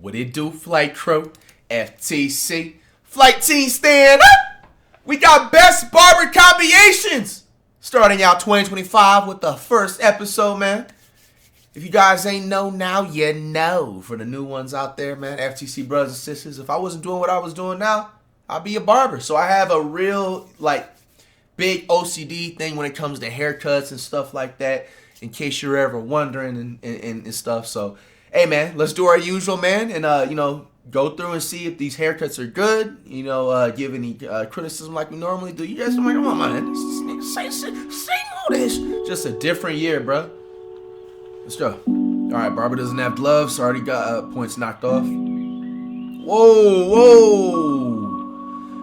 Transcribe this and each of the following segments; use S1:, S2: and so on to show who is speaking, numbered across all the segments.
S1: What it do, flight crew? FTC. Flight team stand up! We got best barber combinations! Starting out 2025 with the first episode, man. If you guys ain't know now, you know. For the new ones out there, man, FTC brothers and sisters, if I wasn't doing what I was doing now, I'd be a barber. So I have a real, big OCD thing when it comes to haircuts and stuff like that, in case you're ever wondering and stuff. So, hey, man, let's do our usual, man, and, go through and see if these haircuts are good, give any criticism like we normally do. You guys are like, come on, man, same old ish. Just a different year, bro. Let's go. All right, barber doesn't have gloves. Already got points knocked off. Whoa.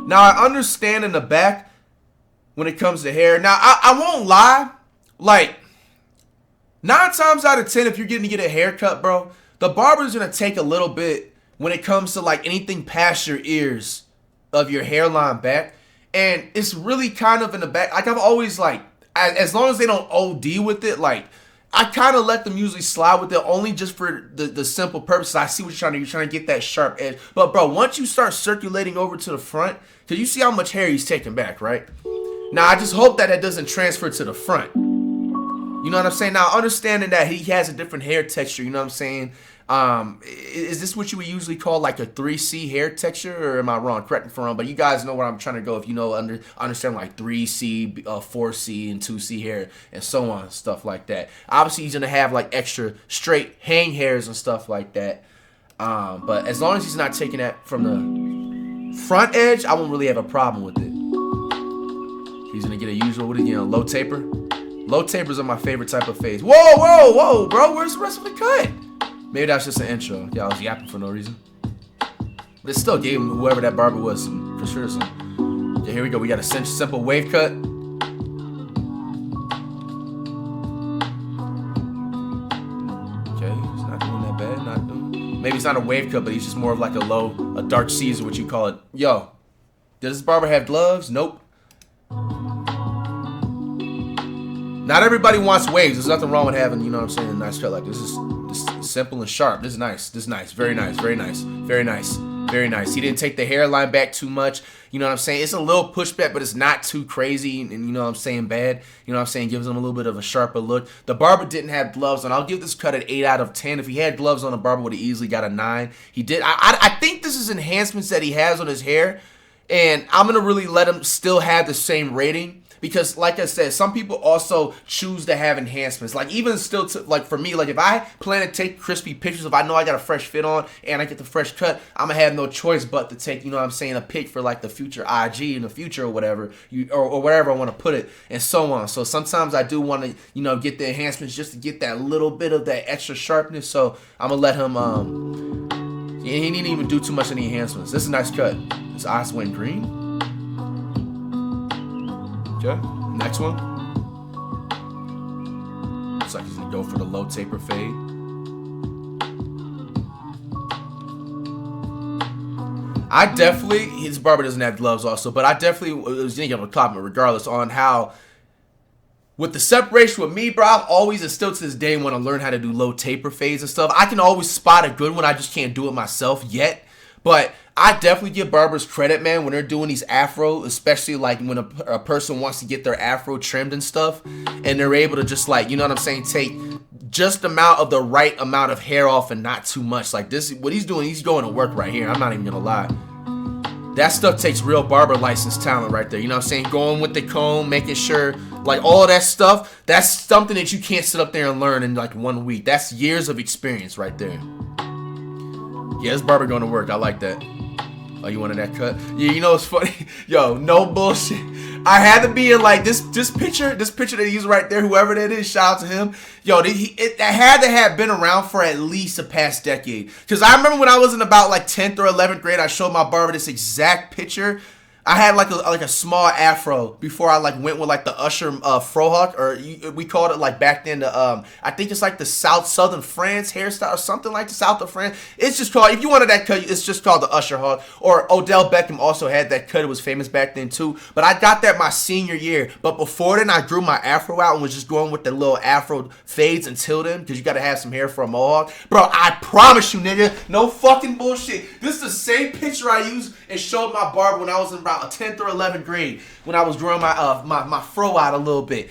S1: Now, I understand in the back when it comes to hair. Now, I won't lie. 9 times out of 10, if you're getting to get a haircut, bro, the barber's going to take a little bit when it comes to, anything past your ears of your hairline back. And it's really kind of in the back. I've always, as long as they don't OD with it, I kind of let them usually slide with it only just for the simple purpose. I see what you're trying to do. You're trying to get that sharp edge. But, bro, once you start circulating over to the front, because you see how much hair he's taking back, right? Now, I just hope that doesn't transfer to the front. You know what I'm saying? Now, understanding that he has a different hair texture, you know what I'm saying? Is this what you would usually call a 3C hair texture, or am I wrong? Correct me if I'm wrong, but you guys know where I'm trying to go if you know understand 3C, 4C, and 2C hair, and so on, stuff like that. Obviously, he's gonna have extra straight hang hairs and stuff like that. But as long as he's not taking that from the front edge, I won't really have a problem with it. He's gonna get a usual, low taper. Low tapers are my favorite type of phase. Whoa, bro, where's the rest of the cut? Maybe that's just an intro. Yeah, I was yapping for no reason. But it still gave whoever that barber was for sure some. Yeah, here we go. We got a simple wave cut. Okay, he's not doing that bad. Maybe it's not a wave cut, but he's just more of a dark Caesar, what you call it. Yo, does this barber have gloves? Nope. Not everybody wants waves. There's nothing wrong with having, a nice cut like this. This is simple and sharp. This is nice. Very nice. He didn't take the hairline back too much. You know what I'm saying? It's a little pushback, but it's not too crazy and you know what I'm saying, bad. You know what I'm saying? Gives him a little bit of a sharper look. The barber didn't have gloves on. I'll give this cut an 8 out of 10. If he had gloves on, the barber would have easily got a 9. He did. I think this is enhancements that he has on his hair, and I'm going to really let him still have the same rating. Because, like I said, some people also choose to have enhancements. Even still, for me, if I plan to take crispy pictures, if I know I got a fresh fit on and I get the fresh cut, I'm going to have no choice but to take, a pic for, the future IG in the future or whatever, or wherever I want to put it, and so on. So sometimes I do want to, get the enhancements just to get that little bit of that extra sharpness. So I'm going to let him, he didn't even do too much of the enhancements. This is a nice cut. His eyes went green. Okay, next one. Looks like he's gonna go for the low taper fade. His barber doesn't have gloves also, but I definitely was gonna give him a compliment regardless on how, with the separation with me, bro, I've always, and still to this day, want to learn how to do low taper fades and stuff. I can always spot a good one, I just can't do it myself yet. But I definitely give barbers credit, man, when they're doing these afro, especially when a person wants to get their afro trimmed and stuff, and they're able to just take just the right amount of hair off and not too much. This, what he's doing, he's going to work right here. I'm not even gonna lie. That stuff takes real barber license talent right there. You know what I'm saying? Going with the comb, making sure, all of that stuff, that's something that you can't sit up there and learn in 1 week. That's years of experience right there. Yeah, this barber going to work. I like that. Oh, you wanted that cut? Yeah, it's funny. Yo, no bullshit. I had to be in this picture that he's right there, whoever that is, shout out to him. Yo, it had to have been around for at least the past decade. Because I remember when I was in about 10th or 11th grade, I showed my barber this exact picture. I had like a small afro before I like went with like the Usher frohawk, or we called it like back then the I think it's like the southern France hairstyle or something like the south of France. It's just called, if you wanted that cut, it's just called the Usher hawk. Or Odell Beckham also had that cut. It was famous back then too. But I got that my senior year. But before then, I grew my afro out and was just going with the little afro fades until then, because you got to have some hair for a mohawk. Bro, I promise you, nigga, no fucking bullshit. This is the same picture I used and showed my barber when I was in about 10th or 11th grade, when I was growing my fro out a little bit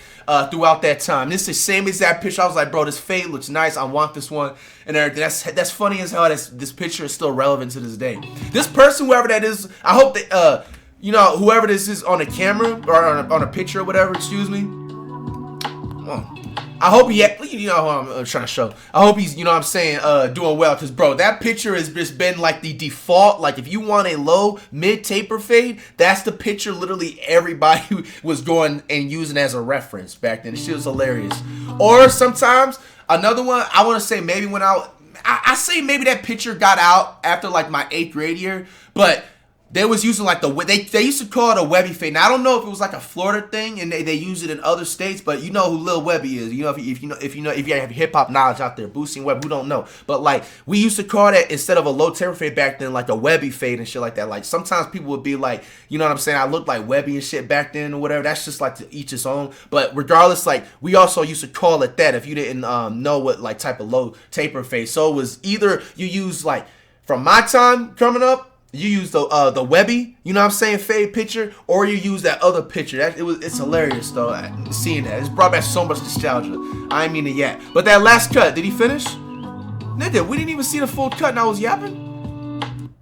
S1: throughout that time. This is the same exact picture. I was like, bro, this fade looks nice. I want this one and everything. That's funny as hell. This picture is still relevant to this day. This person, whoever that is, I hope that you know, whoever this is on the camera or on a picture or whatever. Excuse me. Come on. I hope he, you know who I'm trying to show. I hope he's, you know what I'm saying, doing well. Because, bro, that picture has just been like the default. Like, if you want a low, mid-taper fade, that's the picture literally everybody was going and using as a reference back then. This shit was hilarious. Or sometimes, another one, I want to say maybe when I say maybe that picture got out after, like, my 8th grade year. But they was using like they used to call it a Webby fade. Now I don't know if it was like a Florida thing and they use it in other states, but you know who Lil Webby is. You know if you have hip hop knowledge out there, Boosie and Webb, who don't know. But like we used to call that, instead of a low taper fade back then, like a Webby fade and shit like that. Like sometimes people would be like, you know what I'm saying, I looked like Webby and shit back then or whatever. That's just like to each his own. But regardless, like we also used to call it that if you didn't know what like type of low taper fade. So it was either you use, like from my time coming up, you use the Webby, you know what I'm saying, fade picture, or you use that other picture. It's hilarious though, seeing that. It's brought back so much nostalgia. I ain't mean to yap. But that last cut, did he finish? Nigga, we didn't even see the full cut and I was yapping.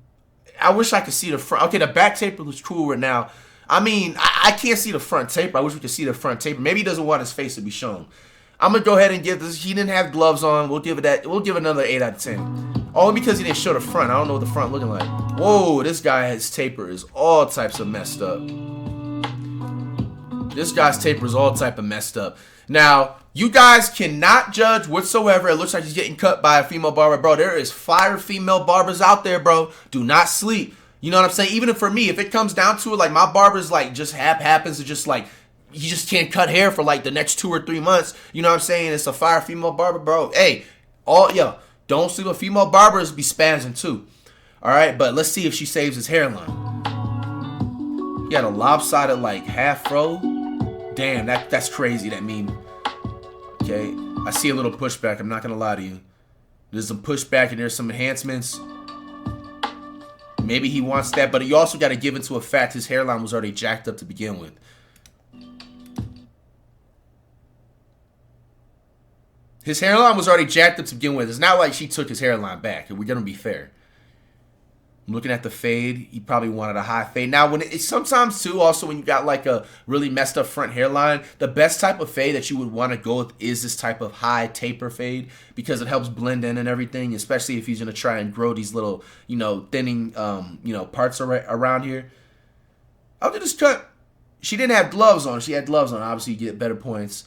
S1: I wish I could see the front. Okay, the back taper looks cooler now. I mean, I can't see the front taper. I wish we could see the front taper. Maybe he doesn't want his face to be shown. I'm gonna go ahead and give this. He didn't have gloves on. We'll give it that. We'll give it another 8 out of 10. Only because he didn't show the front. I don't know what the front looking like. Whoa, this guy, his taper is all types of messed up. This guy's taper is all type of messed up. Now, you guys cannot judge whatsoever. It looks like he's getting cut by a female barber. Bro, there is fire female barbers out there, bro. Do not sleep. You know what I'm saying? Even for me, if it comes down to it, like my barber's like just happens to just like, he just can't cut hair for like the next 2 or 3 months. You know what I'm saying? It's a fire female barber, bro. Hey, don't sleep with female barbers, be spazzing too. All right, but let's see if she saves his hairline. He got a lopsided like half fro. Damn, that's crazy. That meme. Okay, I see a little pushback. I'm not gonna lie to you. There's some pushback and there's some enhancements. Maybe he wants that, but you also got to give into a fact his hairline was already jacked up to begin with. His hairline was already jacked up to begin with. It's not like she took his hairline back. We're going to be fair. I'm looking at the fade. He probably wanted a high fade. Now, sometimes too, also when you got like a really messed up front hairline, the best type of fade that you would want to go with is this type of high taper fade, because it helps blend in and everything, especially if he's going to try and grow these little, you know, thinning, parts around here. I'll do this cut. She didn't have gloves on. She had gloves on. Obviously, you get better points.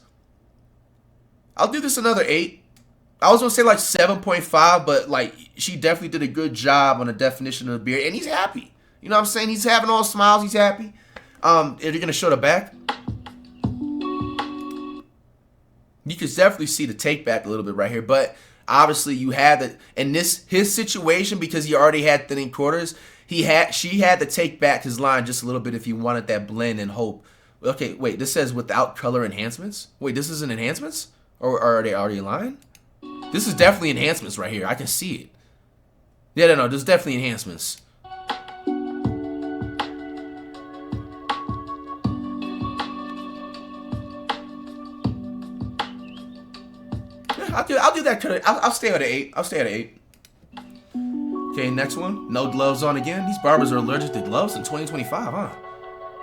S1: I'll do this another 8. I was going to say like 7.5, but like she definitely did a good job on the definition of the beard. And he's happy. You know what I'm saying? He's having all smiles. He's happy. If you're going to show the back, you can definitely see the take back a little bit right here. But obviously you had that in his situation, because he already had thinning quarters, she had to take back his line just a little bit if he wanted that blend and hope. Okay, wait, this says without color enhancements? Wait, this isn't enhancements? Or are they already lying? This is definitely enhancements right here. I can see it. Yeah, no, there's definitely enhancements. Yeah, I'll do that. I'll stay at an 8. I'll stay at an 8. Okay, next one. No gloves on again. These barbers are allergic to gloves in 2025, huh?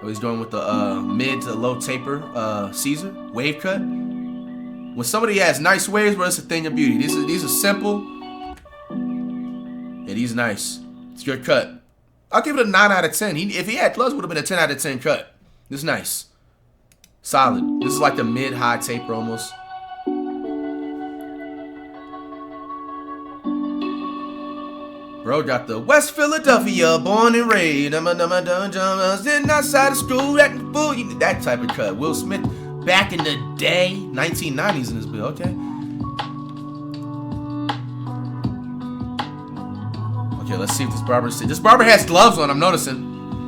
S1: Oh, he's going with the mid to low taper Caesar wave cut. When somebody has nice waves, bro, it's a thing of beauty. These are simple. Yeah, these nice. It's a good cut. I'll give it a 9 out of 10. If he had gloves, it would have been a 10 out of 10 cut. This is nice. Solid. This is like the mid-high taper almost. Bro got the West Philadelphia, born and raised. Then outside of school, acting fool. That type of cut. Will Smith back in the day, 1990s in this bill. Okay. Okay, let's see if this barber. This barber has gloves on. I'm noticing.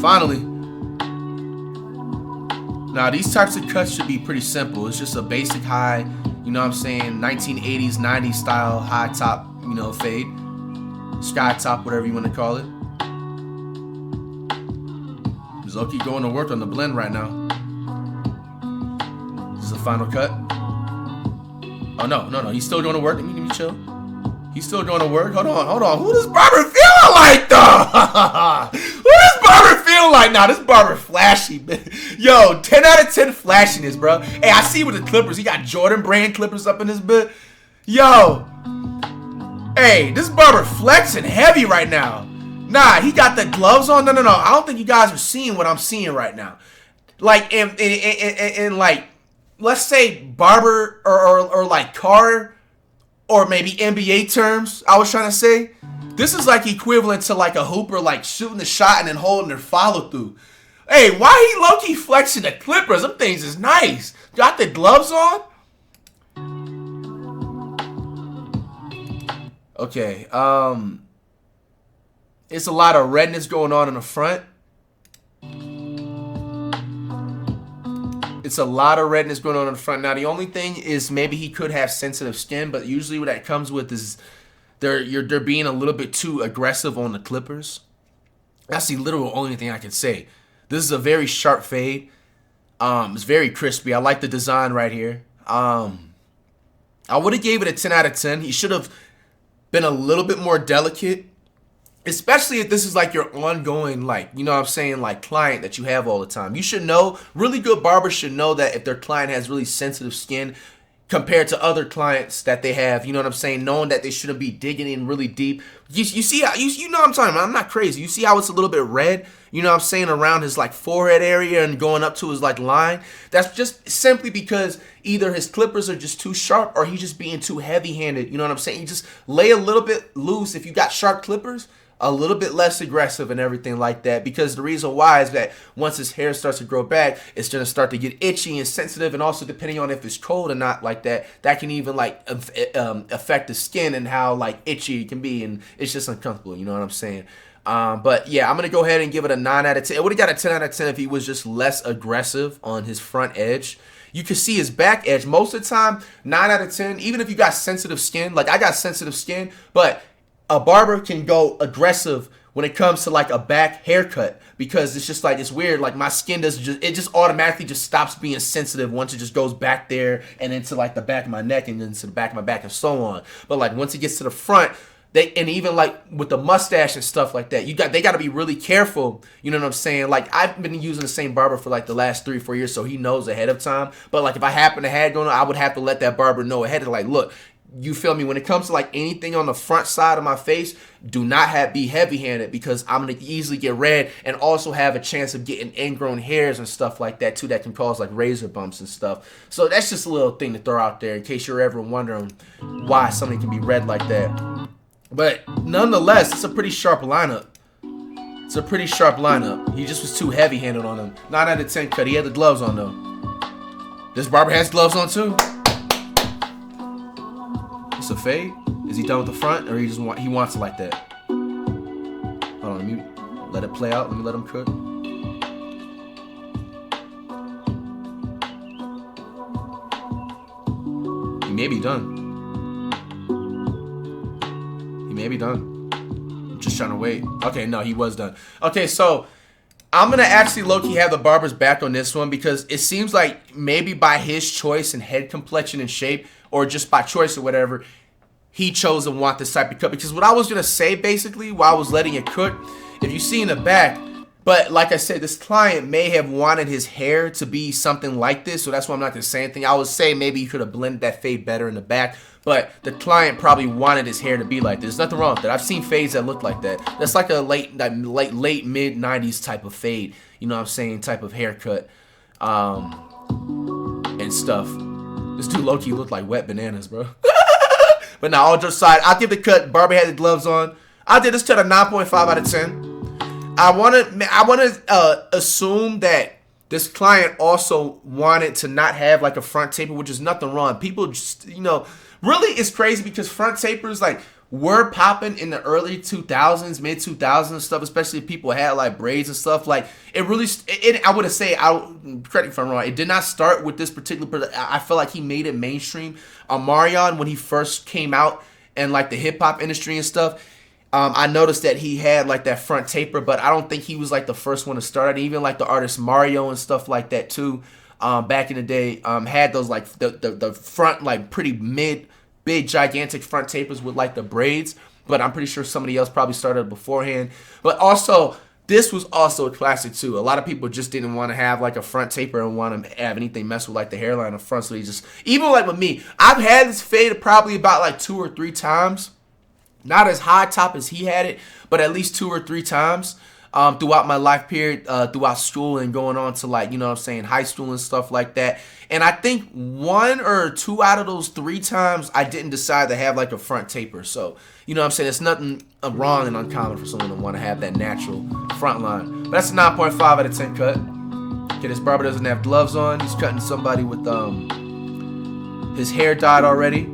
S1: Finally. Now these types of cuts should be pretty simple. It's just a basic high. You know what I'm saying? 1980s, 90s style high top. You know, fade. Sky top, whatever you want to call it. Zoki going to work on the blend right now. This is the final cut. Oh no, he's still doing the work. Let me chill. He's still doing the work. Hold on. Who does barber feeling like though? Who does barber feel like now? This barber flashy, man. Yo, 10 out of 10 flashiness, bro. Hey, I see with the clippers. He got Jordan brand clippers up in this bit. Yo. Hey, this barber flexing heavy right now. Nah, he got the gloves on. No. I don't think you guys are seeing what I'm seeing right now. Like, in like, let's say barber or like car or maybe NBA terms, I was trying to say. This is like equivalent to like a hooper like shooting the shot and then holding their follow through. Hey, why he low-key flexing the clippers? Them things is nice. Got the gloves on? Okay, it's a lot of redness going on in the front. It's a lot of redness going on in the front. Now, the only thing is maybe he could have sensitive skin, but usually what that comes with is they're being a little bit too aggressive on the clippers. That's the literal only thing I can say. This is a very sharp fade. It's very crispy. I like the design right here. I would have gave it a 10 out of 10. He should have been a little bit more delicate, especially if this is like your ongoing, like, you know what I'm saying, like client that you have all the time. You should know, really good barbers should know that if their client has really sensitive skin compared to other clients that they have, you know what I'm saying, knowing that they shouldn't be digging in really deep. You see how, you know what I'm talking about. I'm not crazy. You see how it's a little bit red, you know what I'm saying, around his like forehead area and going up to his like line. That's just simply because either his clippers are just too sharp or he's just being too heavy-handed, you know what I'm saying. You just lay a little bit loose if you got sharp clippers, a little bit less aggressive and everything like that, because the reason why is that once his hair starts to grow back, it's going to start to get itchy and sensitive, and also depending on if it's cold or not like that, that can even like affect the skin and how like itchy it can be, and it's just uncomfortable, you know what I'm saying. But yeah, I'm going to go ahead and give it a 9 out of 10. It would have got a 10 out of 10 if he was just less aggressive on his front edge. You can see his back edge. Most of the time, 9 out of 10, even if you got sensitive skin, like I got sensitive skin, but a barber can go aggressive when it comes to like a back haircut, because it's just like, it's weird. Like my skin doesn't just, it just automatically just stops being sensitive once it just goes back there and into like the back of my neck and then to the back of my back and so on. But like once it gets to the front, and even like with the mustache and stuff like that, they got to be really careful. You know what I'm saying? Like I've been using the same barber for like the last 3 or 4 years, so he knows ahead of time. But like if I happen to have going on, I would have to let that barber know ahead of, like, look, you feel me? When it comes to like anything on the front side of my face, do not be heavy-handed, because I'm going to easily get red and also have a chance of getting ingrown hairs and stuff like that too, that can cause like razor bumps and stuff. So that's just a little thing to throw out there in case you're ever wondering why somebody can be red like that. But nonetheless, it's a pretty sharp lineup. It's a pretty sharp lineup. He just was too heavy-handed on him. 9 out of 10 cut. He had the gloves on though. This barber has gloves on too. It's a fade. Is he done with the front, or he wants it like that? Hold on, let me let it play out. Let me let him cook. He may be done. He may be done. I'm just trying to wait. Okay, no, he was done. Okay, so I'm going to actually low-key have the barber's back on this one, because it seems like maybe by his choice and head complexion and shape, or just by choice or whatever, he chose to want this type of cut. Because what I was going to say basically while I was letting it cook, if you see in the back, but like I said, this client may have wanted his hair to be something like this, so that's why I'm not going to say anything. I would say maybe he could have blended that fade better in the back, but the client probably wanted his hair to be like this. There's nothing wrong with that. I've seen fades that look like that. That's like a late mid-90s type of fade, you know what I'm saying, type of haircut and stuff. This dude low-key looked like wet bananas, bro. But now, all jokes aside, I'll give the cut. Barber had the gloves on. I did this to the 9.5 out of 10. I want to assume that this client also wanted to not have like a front taper, which is nothing wrong. People just, really it's crazy because front tapers like were popping in the early 2000s, mid 2000s stuff, especially if people had like braids and stuff. Like it really, I would say, correct me if I'm wrong, it did not start with this particular, I feel like he made it mainstream. Omarion, when he first came out in like the hip hop industry and stuff, I noticed that he had like that front taper, but I don't think he was like the first one to start it. Even like the artist Mario and stuff like that too, back in the day, had those like the front like pretty big gigantic front tapers with like the braids. But I'm pretty sure somebody else probably started beforehand. But also, this was also a classic too. A lot of people just didn't want to have like a front taper and want to have anything mess with like the hairline up front. So they just, even like with me, I've had this fade probably about like 2 or 3 times. Not as high top as he had it, but at least 2 or 3 times throughout my life period, throughout school and going on to like, high school and stuff like that. And I think 1 or 2 out of those 3 times, I didn't decide to have like a front taper. So, it's nothing wrong and uncommon for someone to want to have that natural front line. But that's a 9.5 out of 10 cut. Okay, this barber doesn't have gloves on. He's cutting somebody with his hair dyed already.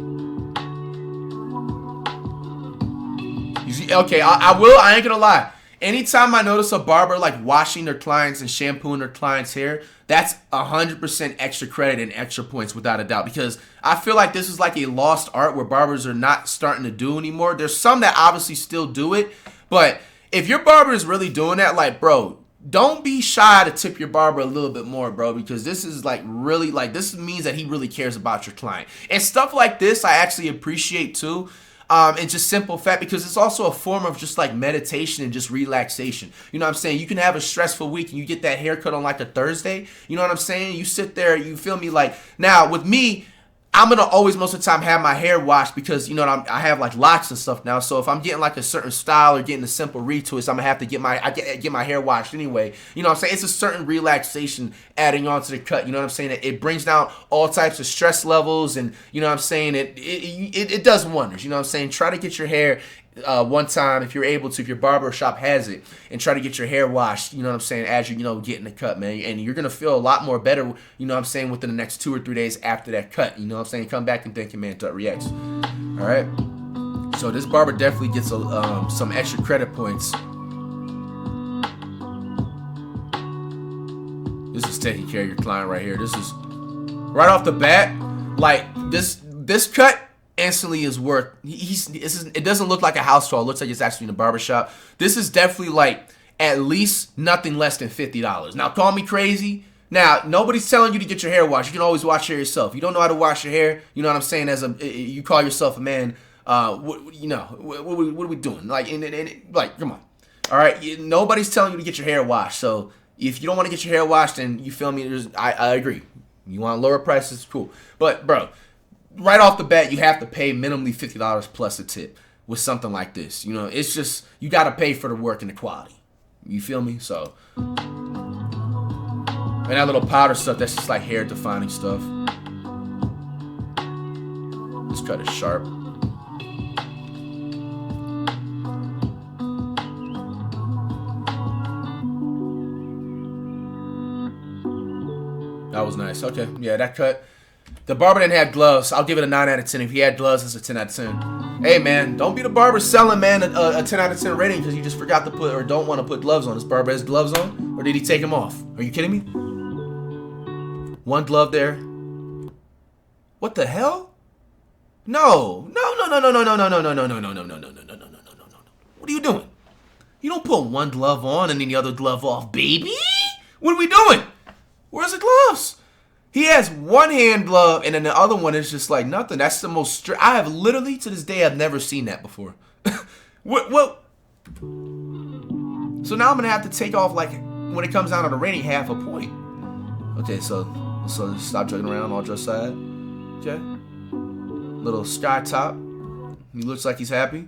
S1: Okay, I ain't gonna lie. Anytime I notice a barber like washing their clients and shampooing their clients' hair, that's 100% extra credit and extra points without a doubt. Because I feel like this is like a lost art where barbers are not starting to do anymore. There's some that obviously still do it, but if your barber is really doing that, like, bro, don't be shy to tip your barber a little bit more, bro, because this is like really like, this means that he really cares about your client. And stuff like this I actually appreciate too. And just simple fact, because it's also a form of just like meditation and just relaxation. You know what I'm saying? You can have a stressful week and you get that haircut on like a Thursday. You know what I'm saying? You sit there, you feel me? Like, now with me, I'm going to always most of the time have my hair washed because, I have like locks and stuff now. So if I'm getting like a certain style or getting a simple retwist, I'm going to have to get my hair washed anyway. You know what I'm saying? It's a certain relaxation adding on to the cut. You know what I'm saying? It brings down all types of stress levels and, you know what I'm saying? It does wonders. You know what I'm saying? Try to get your hair one time if you're able to, if your barber shop has it, and try to get your hair washed, you know what I'm saying, as you getting the cut, man. And you're gonna feel a lot more better, you know what I'm saying, within the next 2 or 3 days after that cut. You know what I'm saying? Come back and thank your man Tut Reacts. Alright. So this barber definitely gets some extra credit points. This is taking care of your client right here. This is right off the bat, like this cut instantly is worth, it doesn't look like a house call. It looks like it's actually in a barbershop. This is definitely like at least nothing less than $50. Now, call me crazy. Now, nobody's telling you to get your hair washed. You can always wash your hair yourself. You don't know how to wash your hair, you know what I'm saying, you call yourself a man, what are we doing? Like, like, come on. All right, nobody's telling you to get your hair washed. So if you don't want to get your hair washed, then you feel me, I agree. You want lower prices, cool. But, bro, right off the bat, you have to pay minimally $50 plus a tip with something like this. It's just, you got to pay for the work and the quality. You feel me? So, and that little powder stuff, that's just like hair defining stuff. This cut is sharp. That was nice. Okay, yeah, that cut. The barber didn't have gloves. I'll give it a 9 out of 10. If he had gloves, it's a 10 out of 10. Hey, man, don't be the barber selling, man, a 10 out of 10 rating because you just forgot to put or don't want to put gloves on. This barber has gloves on, or did he take them off? Are you kidding me? One glove there. What the hell? No. What are you doing? You don't put one glove on and then the other glove off, baby. What are we doing? Where's the gloves? He has one hand glove, and then the other one is just like nothing. That's the most I have literally, to this day, I've never seen that before. What? So now I'm going to have to take off, like, when it comes down to the rating, half a point. Okay, so stop joking around, all just side. Okay. Little sky top. He looks like he's happy.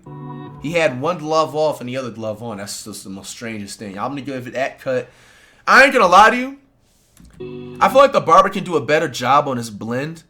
S1: He had one glove off and the other glove on. That's just the most strangest thing. I'm going to give it that cut. I ain't going to lie to you. I feel like the barber can do a better job on his blend.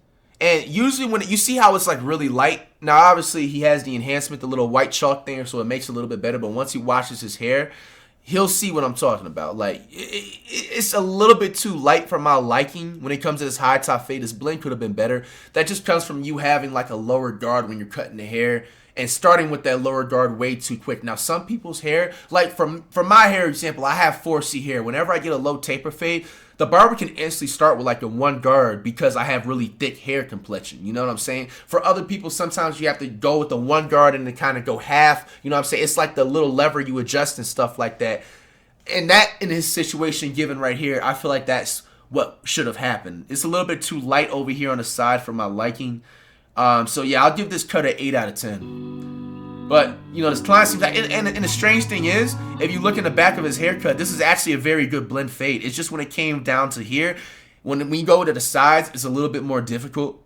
S1: And usually when you see how it's like really light, now obviously he has the enhancement, the little white chalk there, so it makes it a little bit better. But once he washes his hair, he'll see what I'm talking about. Like, it's a little bit too light for my liking when it comes to this high top fade. This blend could have been better. That just comes from you having like a lower guard when you're cutting the hair and starting with that lower guard way too quick. Now, some people's hair, like from my hair example, I have 4C hair. Whenever I get a low taper fade, the barber can instantly start with like a 1 guard because I have really thick hair complexion. You know what I'm saying? For other people, sometimes you have to go with the 1 guard and then kind of go half. You know what I'm saying? It's like the little lever you adjust and stuff like that. And that, in his situation given right here, I feel like that's what should have happened. It's a little bit too light over here on the side for my liking. So yeah, I'll give this cut an 8 out of 10. But, you know, this client seems like, and the strange thing is, if you look in the back of his haircut, this is actually a very good blend fade. It's just when it came down to here, when we go to the sides, it's a little bit more difficult.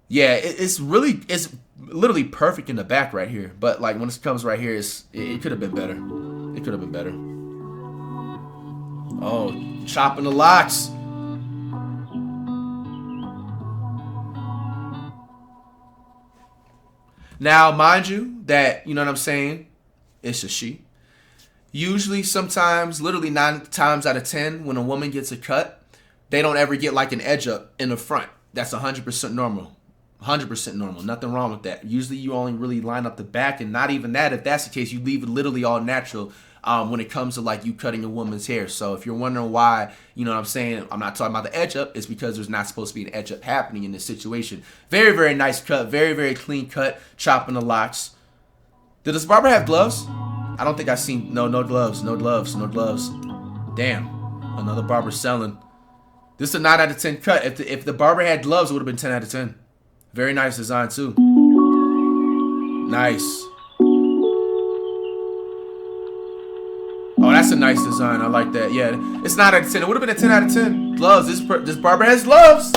S1: Yeah, it's literally perfect in the back right here. But like when it comes right here, it could have been better. It could have been better. Oh, chopping the locks. Now, mind you, that, you know what I'm saying, it's a she. Usually, sometimes, literally 9 times out of 10, when a woman gets a cut, they don't ever get like an edge up in the front. That's 100% normal. 100% normal. Nothing wrong with that. Usually, you only really line up the back, and not even that. If that's the case, you leave it literally all natural when it comes to like you cutting a woman's hair. So if you're wondering why, you know what I'm saying, I'm not talking about the edge up, it's because there's not supposed to be an edge up happening in this situation. Very, very nice cut. Very, very clean cut. Chopping the locks. Did this barber have gloves? I don't think I've seen, no gloves, no gloves, no gloves. Damn, another barber selling. This is a 9 out of 10 cut. If the barber had gloves, it would have been 10 out of 10. Very nice design too. Nice. Oh, that's a nice design. I like that. Yeah, it's 9 out of 10. It would have been a 10 out of 10. Gloves. This barber has gloves.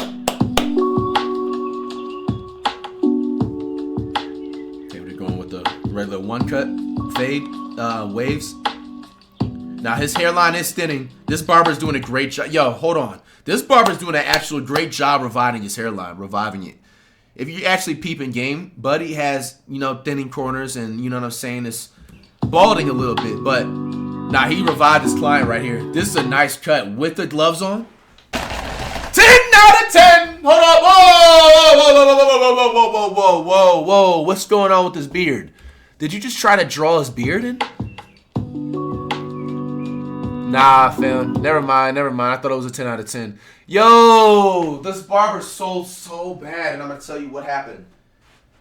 S1: Okay, we're going with the regular 1 cut fade waves. Now his hairline is thinning. This barber's doing a great job. Yo, hold on. This barber's doing an actual great job reviving his hairline, reviving it. If you actually peep in game, Buddy has, you know, thinning corners and, you know what I'm saying, it's balding a little bit, but nah, he revived his client right here. This is a nice cut with the gloves on. 10 out of 10. Hold up. Whoa. What's going on with this beard? Did you just try to draw his beard in? Nah, fam. Never mind. I thought it was a 10 out of 10. Yo, this barber sold so bad, and I'm going to tell you what happened.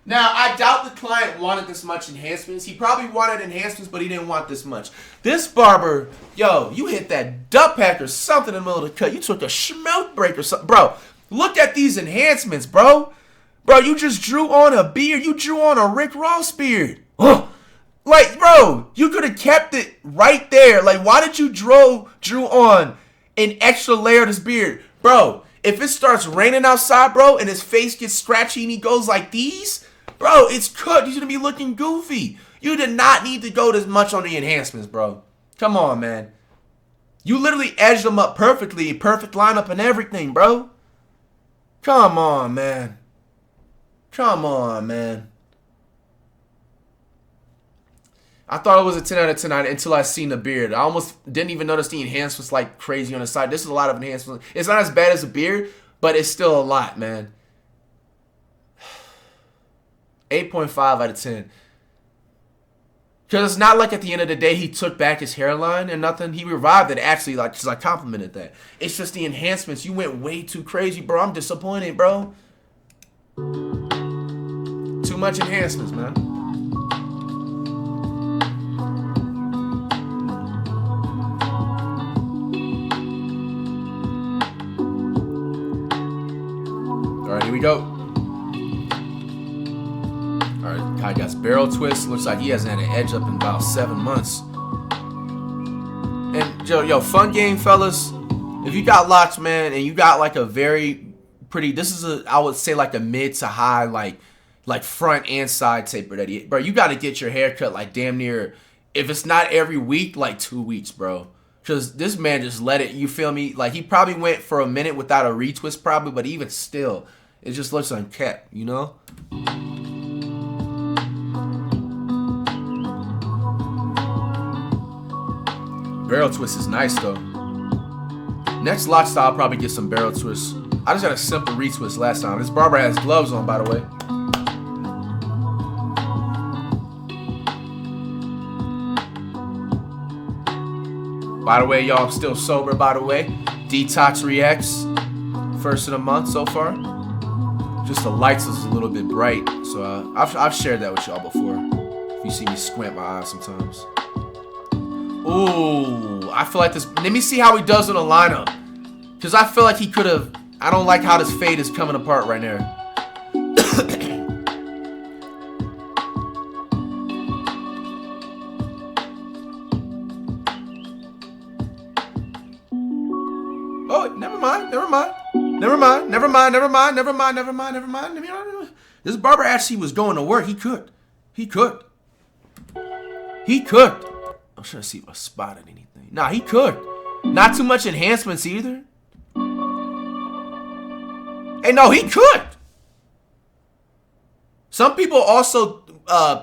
S1: Now, I doubt the client wanted this much enhancements. He probably wanted enhancements, but he didn't want this much. This barber, yo, you hit that duck pack or something in the middle of the cut. You took a schmelt break or something. Bro, look at these enhancements, bro. Bro, you just drew on a beard. You drew on a Rick Ross beard. Ugh. Like, bro, you could have kept it right there. Like, why did you drew on an extra layer of this beard? Bro, if it starts raining outside, bro, and his face gets scratchy and he goes like these, bro, it's cooked. He's going to be looking goofy. You did not need to go this much on the enhancements, bro. Come on, man. You literally edged them up perfectly. Perfect lineup and everything, bro. Come on, man. Come on, man. I thought it was a 10 out of 10 until I seen the beard. I almost didn't even notice the enhancements like crazy on the side. This is a lot of enhancements. It's not as bad as a beard, but it's still a lot, man. 8.5 out of 10. Because it's not like at the end of the day he took back his hairline and nothing. He revived it actually, like, just like complimented that. It's just the enhancements. You went way too crazy, bro. I'm disappointed, bro. Too much enhancements, man. All right, here we go. All right, guy got barrel twist. Looks like he hasn't had an edge up in about 7 months. And yo, fun game, fellas. If you got locks, man, and you got like a very pretty, this is a, I would say like a mid to high, like front and side taper that bro, you got to get your hair cut like damn near, if it's not every week, like 2 weeks, bro. Because this man just let it, you feel me? Like he probably went for a minute without a retwist probably, but even still, It just looks unkept, you know? Barrel twist is nice though. Next lock style, I'll probably get some barrel twists. I just got a simple retwist last time. This barber has gloves on, by the way. By the way, y'all, I'm still sober, by the way. Detox Reacts. First of the month so far. Just the lights is a little bit bright. So I've shared that with y'all before. If you see me squint my eyes sometimes. Ooh, I feel like this. Let me see how he does in a lineup. Because I feel like he could have. I don't like how this fade is coming apart right now. Oh, never mind. This barber actually was going to work. He cooked. I'm trying to see if I spotted anything. Nah, he cooked. Not too much enhancements either. Hey, no, he cooked. Some people also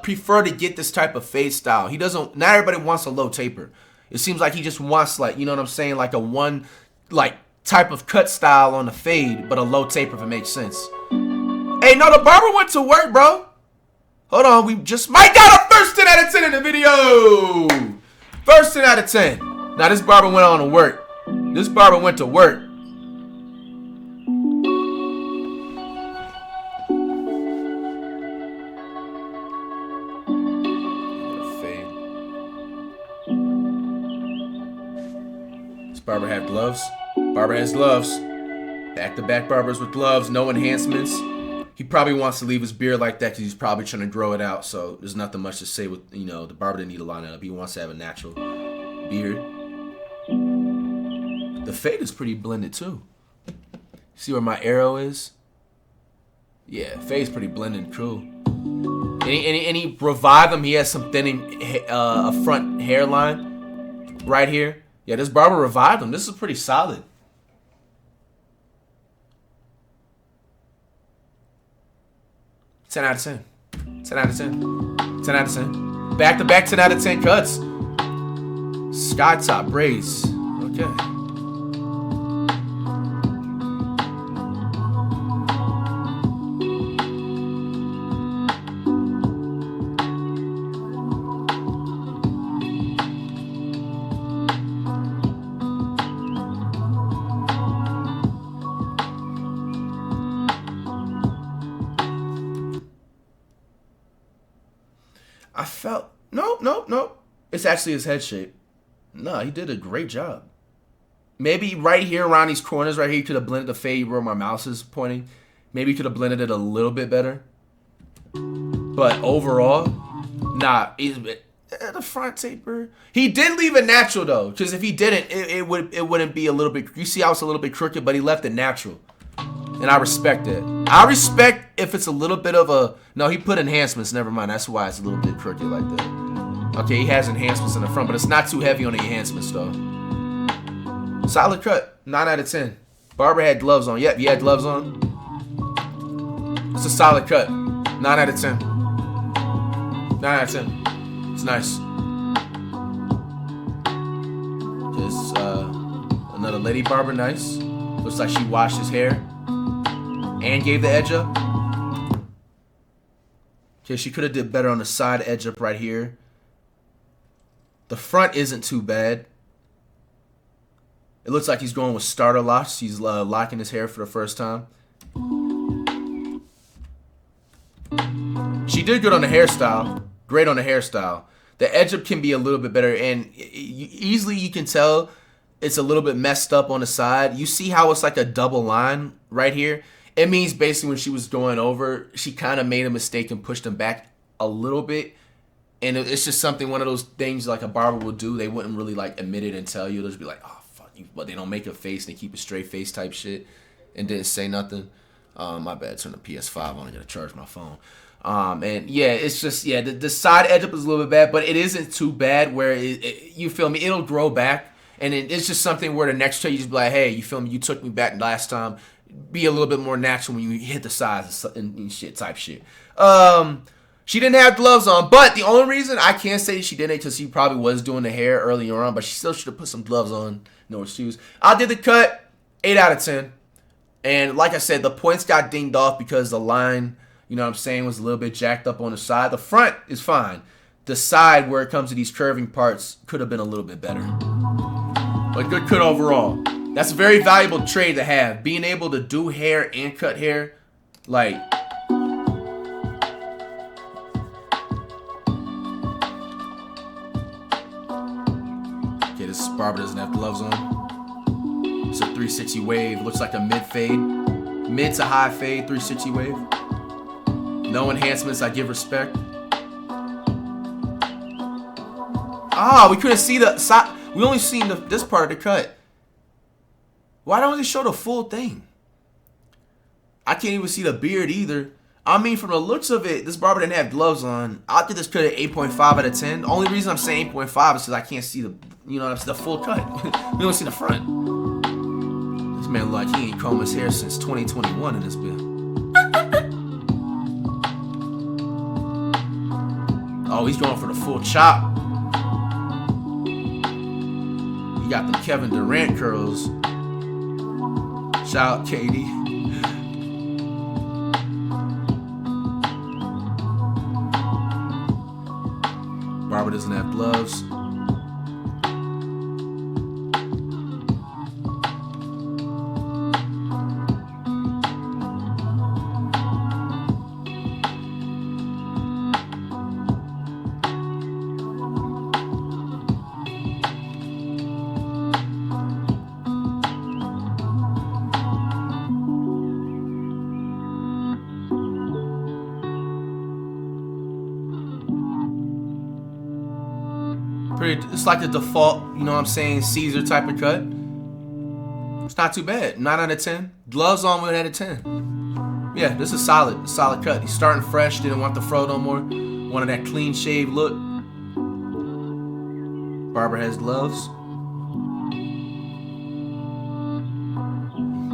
S1: prefer to get this type of fade style. He doesn't. Not everybody wants a low taper. It seems like he just wants, like, you know what I'm saying, like a one, like, type of cut style on the fade, but a low taper if it makes sense. Hey, no, the barber went to work, bro. Hold on, we just might got a first 10 out of 10 in the video. First 10 out of 10. Now, this barber went on to work. This barber went to work. This barber had gloves. Barber has gloves. Back-to-back barbers with gloves, no enhancements. He probably wants to leave his beard like that because he's probably trying to grow it out. So there's nothing much to say with, you know, the barber didn't need to line it up. He wants to have a natural beard. The fade is pretty blended too. See where my arrow is? Yeah, fade's pretty blended, cool. And he revived him. He has some thinning, a front hairline right here. Yeah, this barber revived him. This is pretty solid. Ten out of 10. 10 out of 10. 10 out of 10. Back to back 10 out of 10 cuts. Sky top braids. Okay. I felt, nope. It's actually his head shape. No, he did a great job. Maybe right here around these corners right here, he could have blended the fade where my mouse is pointing. Maybe he could have blended it a little bit better. But overall, nah, the front taper. He did leave it natural though, because if he didn't, it wouldn't be a little bit, you see how it's a little bit crooked, but he left it natural. And I respect it. I respect if it's a little bit of a... No, he put enhancements. Never mind. That's why it's a little bit crooked like that. Okay, he has enhancements in the front, but it's not too heavy on the enhancements, though. Solid cut. 9 out of 10. Barber had gloves on. Yep, he had gloves on. It's a solid cut. 9 out of 10. 9 out of 10. It's nice. There's another lady barber. Nice. Looks like she washed his hair and gave the edge up. Okay, she could have did better on the side edge up right here. The front isn't too bad. It looks like he's going with starter locks. He's locking his hair for the first time. She did good on the hairstyle. Great on the hairstyle. The edge up can be a little bit better, and easily you can tell it's a little bit messed up on the side. You see how it's like a double line right here? It means basically when she was going over, she kind of made a mistake and pushed him back a little bit. And it's just something, one of those things like a barber will do. They wouldn't really like admit it and tell you. They'll just be like, oh, fuck you. But they don't make a face. They keep a straight face type shit and didn't say nothing. My bad. Turn the PS5 on. I got to charge my phone. And yeah, it's just, yeah, the side edge up is a little bit bad, but it isn't too bad where you feel me? It'll grow back. And it's just something where the next trade you just be like, hey, you feel me? You took me back last time. be a little bit more natural when you hit the sides and shit type shit. She didn't have gloves on, but the only reason I can't say she didn't because she probably was doing the hair earlier on, but she still should have put some gloves on, no shoes. I did the cut, 8 out of 10. And like I said, the points got dinged off because the line, you know what I'm saying, was a little bit jacked up on the side. The front is fine. The side, where it comes to these curving parts, could have been a little bit better. But good cut overall. That's a very valuable trade to have. Being able to do hair and cut hair, like... Okay, this barber doesn't have gloves on. It's a 360 wave. Looks like a mid fade. Mid to high fade, 360 wave. No enhancements, I give respect. Ah, we couldn't see the side. We only seen this part of the cut. Why don't they show the full thing? I can't even see the beard either. I mean, from the looks of it, this barber didn't have gloves on. I did this cut at 8.5 out of 10. The only reason I'm saying 8.5 is because I can't see the, you know, that's the full cut. We don't see the front. This man look like he ain't combed his hair since 2021 in this bit. Oh, he's going for the full chop. He got them Kevin Durant curls. Shout out KD. Barber doesn't have gloves. It's like the default, you know what I'm saying, Caesar type of cut. It's not too bad. 9 out of 10. Gloves on, 1 out of 10. Yeah, this is solid. A solid cut. He's starting fresh. Didn't want the fro no more. Wanted that clean shave look. Barber has gloves.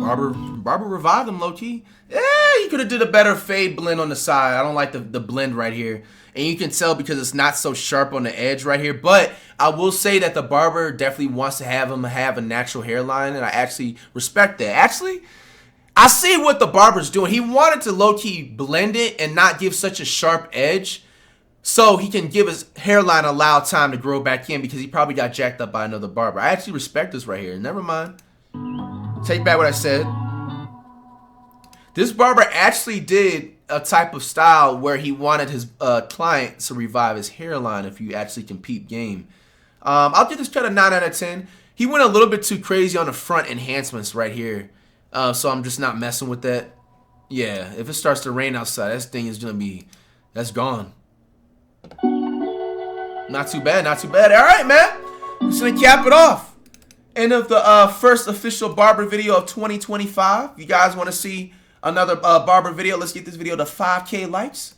S1: Barber revived him low key. Yeah, you could have did a better fade blend on the side. I don't like the blend right here. And you can tell because it's not so sharp on the edge right here. But I will say that the barber definitely wants to have him have a natural hairline. And I actually respect that. Actually, I see what the barber's doing. He wanted to low-key blend it and not give such a sharp edge. So he can give his hairline a loud time to grow back in because he probably got jacked up by another barber. I actually respect this right here. Never mind. Take back what I said. This barber actually did a type of style where he wanted his client to revive his hairline if you actually compete game. I'll give this cut a 9 out of 10. He went a little bit too crazy on the front enhancements right here. So I'm just not messing with that. Yeah, if it starts to rain outside, this thing is going to be, that's gone. Not too bad, not too bad. All right, man. Just going to cap it off. End of the first official barber video of 2025. If you guys want to see another barber video, let's get this video to 5K likes.